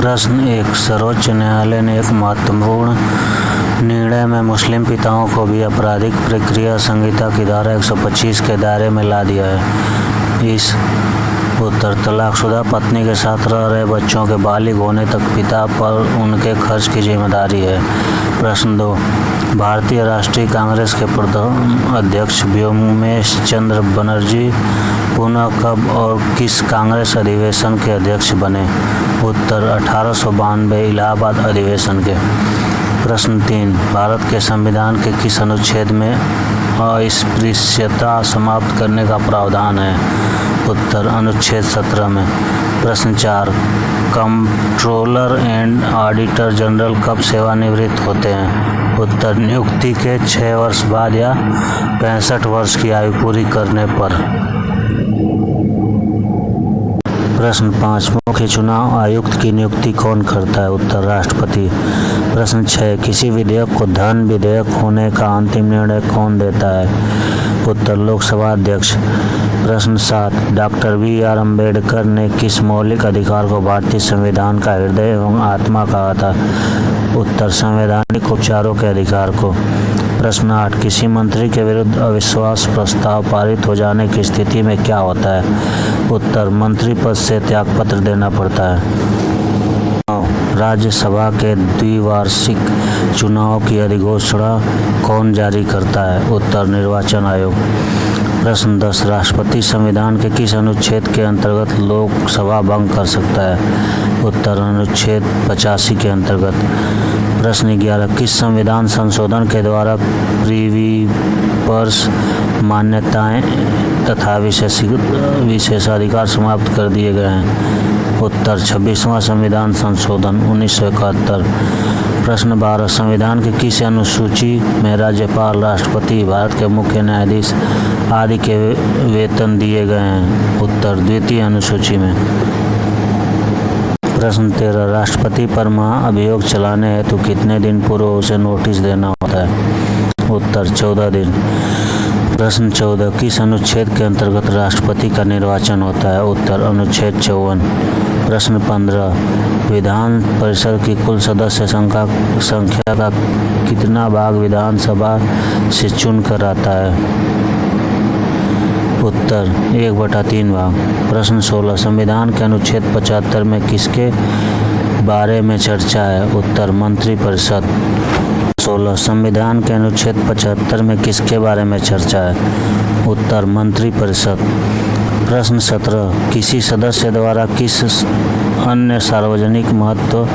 प्रश्न 1, सर्वोच्च न्यायालय ने एक महत्वपूर्ण निर्णय में मुस्लिम पिताओं को भी आपराधिक प्रक्रिया संहिता की धारा 125 के दायरे में ला दिया है। इस उत्तर, तलाकशुदा पत्नी के साथ रह रहे बच्चों के बालिग होने तक पिता पर उनके खर्च की जिम्मेदारी है। प्रश्न 2, भारतीय राष्ट्रीय कांग्रेस के प्रथम अध्यक्ष व्योमेश चंद्र बनर्जी पुनः कब और किस कांग्रेस अधिवेशन के अध्यक्ष बने? उत्तर, 1892 इलाहाबाद अधिवेशन के। प्रश्न 3, भारत के संविधान के किस अनुच्छेद में अस्पृश्यता समाप्त करने का प्रावधान है? उत्तर, अनुच्छेद 17 में। प्रश्न 4, कंट्रोलर एंड ऑडिटर जनरल कब सेवानिवृत्त होते हैं? उत्तर, नियुक्ति के 6 वर्ष बाद या 65 वर्ष की आयु पूरी करने पर। प्रश्न 5, मुख्य चुनाव आयुक्त की नियुक्ति कौन करता है? उत्तर, राष्ट्रपति। प्रश्न 6, किसी विधेयक को धन विधेयक होने का अंतिम निर्णय कौन देता है? उत्तर, लोकसभा अध्यक्ष। प्रश्न 7, डॉक्टर बी.आर. अम्बेडकर ने किस मौलिक अधिकार को भारतीय संविधान का हृदय एवं आत्मा कहा था? उत्तर, संवैधानिक उपचारों के अधिकार को। प्रश्न 8, किसी मंत्री के विरुद्ध अविश्वास प्रस्ताव पारित हो जाने की स्थिति में क्या होता है? उत्तर, मंत्री पद से त्यागपत्र देना पड़ता है। राज्यसभा के द्विवार्षिक चुनाव की अधिघोषणा कौन जारी करता है? उत्तर, निर्वाचन आयोग। प्रश्न 10, राष्ट्रपति संविधान के किस अनुच्छेद के अंतर्गत लोकसभा भंग कर सकता है? उत्तर, अनुच्छेद 85 के अंतर्गत। प्रश्न 11, किस संविधान संशोधन के द्वारा प्रीवी पर्स मान्यताएं तथा विशेषाधिकार समाप्त कर दिए गए हैं? उत्तर, 26वां संविधान संशोधन 1971। प्रश्न 12, संविधान के किस अनुसूची में राज्यपाल, राष्ट्रपति, भारत के मुख्य न्यायाधीश आदि के वेतन दिए गए हैं? उत्तर, द्वितीय अनुसूची में। प्रश्न 13, राष्ट्रपति पर महाअभियोग चलाने हेतु कितने दिन पूर्व उसे नोटिस देना होता है? उत्तर, 14 दिन। प्रश्न 14, किस अनुच्छेद के अंतर्गत राष्ट्रपति का निर्वाचन होता है? उत्तर, अनुच्छेद 54। प्रश्न 15, विधान परिषद की कुल सदस्य संख्या का कितना भाग विधानसभा से चुनकर आता है? उत्तर, 1/3 भाग। प्रश्न 16, संविधान के अनुच्छेद 75 में किसके बारे में चर्चा है? उत्तर, मंत्रिपरिषद। 16, संविधान के अनुच्छेद 75 में किसके बारे में चर्चा है? उत्तर, मंत्रिपरिषद। प्रश्न 17, किसी सदस्य द्वारा किस अन्य सार्वजनिक महत्व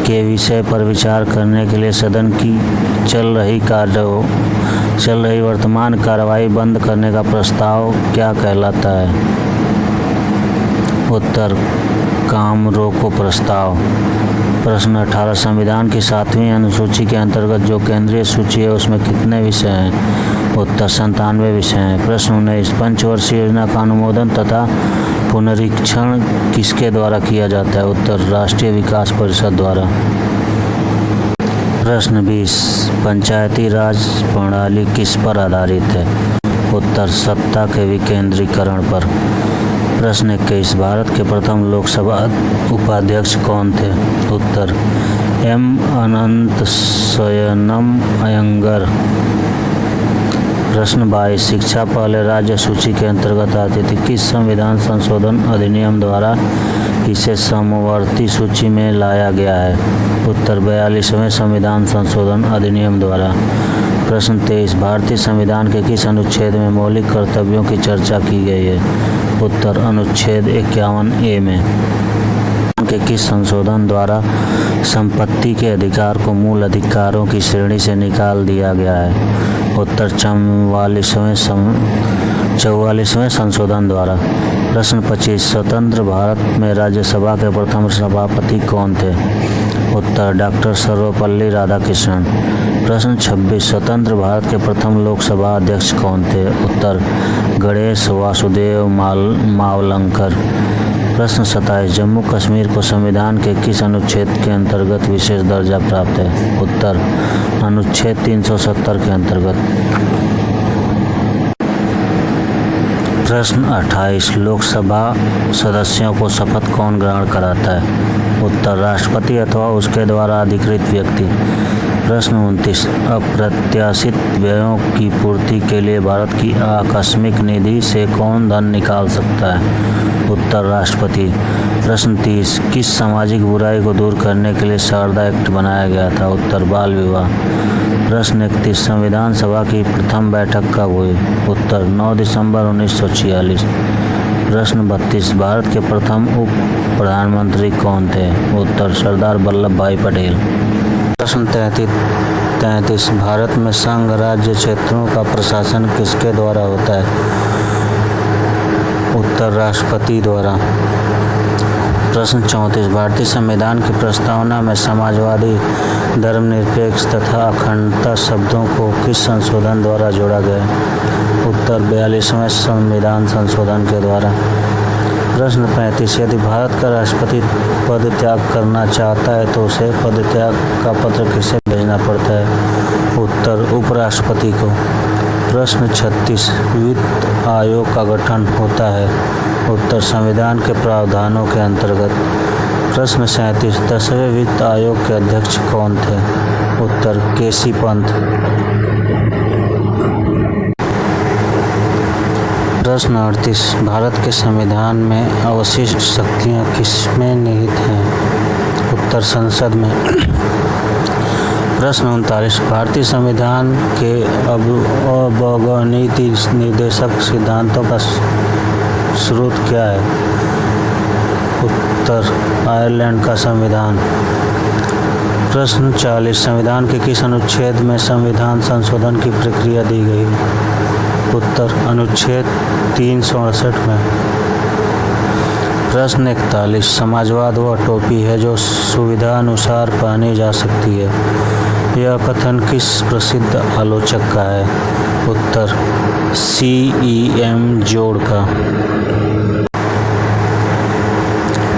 के विषय पर विचार करने के लिए सदन की चल रही वर्तमान कार्यवाही बंद करने का प्रस्ताव क्या कहलाता है? उत्तर, काम रोको प्रस्ताव। प्रश्न 18, संविधान की 7वीं अनुसूची के अंतर्गत जो केंद्रीय सूची है उसमें कितने विषय हैं? उत्तर, 97 विषय हैं। प्रश्न 19, पंचवर्षीय योजना का अनुमोदन तथा पुनरीक्षण किसके द्वारा किया जाता है? उत्तर, राष्ट्रीय विकास परिषद द्वारा। प्रश्न 20, पंचायती राज प्रणाली किस पर आधारित है? उत्तर, सत्ता के विकेंद्रीकरण पर। प्रश्न 21, भारत के प्रथम लोकसभा उपाध्यक्ष कौन थे? उत्तर, एम अनंतशयनम अयंगर। प्रश्न 22, शिक्षा पहले राज्य सूची के अंतर्गत आती थी, किस संविधान संशोधन अधिनियम द्वारा इसे समवर्ती सूची में लाया गया है? उत्तर, 42वें संविधान संशोधन अधिनियम द्वारा। प्रश्न 23, भारतीय संविधान के किस अनुच्छेद में मौलिक कर्तव्यों की चर्चा की गई है? उत्तर, अनुच्छेद 51A में। के किस संशोधन द्वारा संपत्ति के अधिकार को मूल अधिकारों की श्रेणी से निकाल दिया गया है? उत्तर, 44वें संशोधन द्वारा। प्रश्न 25, स्वतंत्र भारत में राज्यसभा के प्रथम सभापति कौन थे? उत्तर, डॉक्टर सर्वपल्ली राधाकृष्णन। प्रश्न 26, स्वतंत्र भारत के प्रथम लोकसभा अध्यक्ष कौन थे? उत्तर, गणेश वासुदेव मावलंकर। प्रश्न 27, जम्मू कश्मीर को संविधान के किस अनुच्छेद के अंतर्गत विशेष दर्जा प्राप्त है? उत्तर, अनुच्छेद 370 के अंतर्गत। प्रश्न 28 लोकसभा सदस्यों को शपथ कौन ग्रहण कराता है? उत्तर राष्ट्रपति अथवा उसके द्वारा अधिकृत व्यक्ति। प्रश्न 29 अप्रत्याशित व्ययों की पूर्ति के लिए भारत की आकस्मिक निधि से कौन धन निकाल सकता है? उत्तर राष्ट्रपति। प्रश्न 30 किस सामाजिक बुराई को दूर करने के लिए शारदा एक्ट बनाया गया था? उत्तर बाल विवाह। प्रश्न 31 संविधान सभा की प्रथम बैठक कब हुई? उत्तर 9 दिसंबर 1946। प्रश्न 32 भारत के प्रथम उप प्रधानमंत्री कौन थे? उत्तर सरदार वल्लभ भाई पटेल। प्रश्न 33 भारत में संघ राज्य क्षेत्रों का प्रशासन किसके द्वारा होता है? उत्तर राष्ट्रपति द्वारा। प्रश्न 34 भारतीय संविधान की प्रस्तावना में समाजवादी, धर्मनिरपेक्ष तथा अखंडता शब्दों को किस संशोधन द्वारा जोड़ा गया? उत्तर 42वें संविधान संशोधन के द्वारा। प्रश्न 35 यदि भारत का राष्ट्रपति पद त्याग करना चाहता है तो उसे पदत्याग का पत्र किसे भेजना पड़ता है? उत्तर उपराष्ट्रपति को। प्रश्न 36 वित्त आयोग का गठन होता है? उत्तर संविधान के प्रावधानों के अंतर्गत। प्रश्न 37 10वें वित्त आयोग के अध्यक्ष कौन थे? उत्तर केसी पंत। प्रश्न 38 भारत के संविधान में अवशिष्ट शक्तियाँ किसमें निहित हैं? उत्तर संसद में। प्रश्न 39 भारतीय संविधान के अवगणित निर्देशक सिद्धांतों का स्रोत क्या है? उत्तर आयरलैंड का संविधान। प्रश्न 40 संविधान के किस अनुच्छेद में संविधान संशोधन की प्रक्रिया दी गई? उत्तर अनुच्छेद 368 में। प्रश्न 41 समाजवाद वह टोपी है जो सुविधा अनुसार पहनी जा सकती है। यह कथन किस प्रसिद्ध आलोचक का है? उत्तर CEM जोड़ का।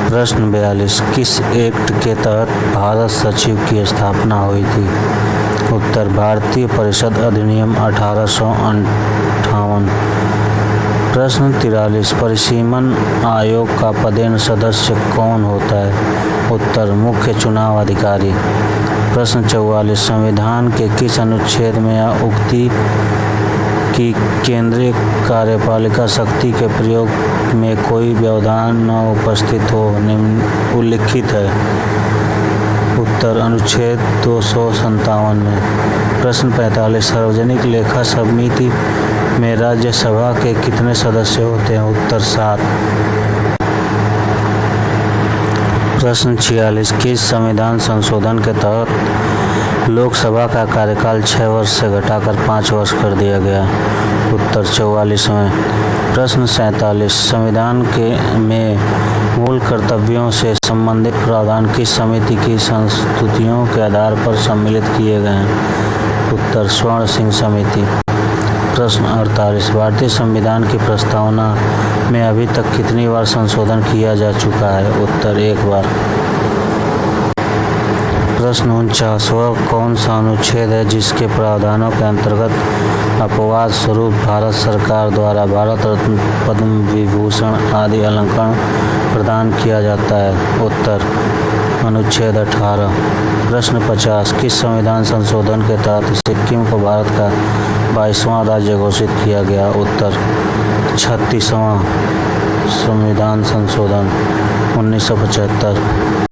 प्रश्न 42 किस एक्ट के तहत भारत सचिव की स्थापना हुई थी? उत्तर भारतीय परिषद अधिनियम 1858। प्रश्न 43 परिसीमन आयोग का पदेन सदस्य कौन होता है? उत्तर मुख्य चुनाव अधिकारी। प्रश्न 44 संविधान के किस अनुच्छेद में यह उक्ति कि केंद्रीय कार्यपालिका शक्ति के प्रयोग में कोई व्यवधान न उपस्थित हो उल्लिखित है? उत्तर अनुच्छेद 257 में। प्रश्न 45 सार्वजनिक लेखा समिति में राज्यसभा के कितने सदस्य होते हैं? उत्तर 7। प्रश्न 46 किस संविधान संशोधन के तहत लोकसभा का कार्यकाल 6 वर्ष से घटाकर 5 वर्ष कर दिया गया? उत्तर 44वें। प्रश्न 47 संविधान के में मूल कर्तव्यों से संबंधित प्रावधान किस समिति की संस्तुतियों के आधार पर सम्मिलित किए गए हैं? उत्तर स्वर्ण सिंह समिति। प्रश्न 48 भारतीय संविधान की प्रस्तावना में अभी तक कितनी बार संशोधन किया जा चुका है? उत्तर 1 बार। प्रश्न 49 वह कौन सा अनुच्छेद है जिसके प्रावधानों के अंतर्गत अपवाद स्वरूप भारत सरकार द्वारा भारत रत्न, पद्म विभूषण आदि अलंकरण प्रदान किया जाता है? उत्तर अनुच्छेद 18। प्रश्न 50 किस संविधान संशोधन के तहत सिक्किम को भारत का 22वां राज्य घोषित किया गया? उत्तर 36वां संविधान संशोधन 1975।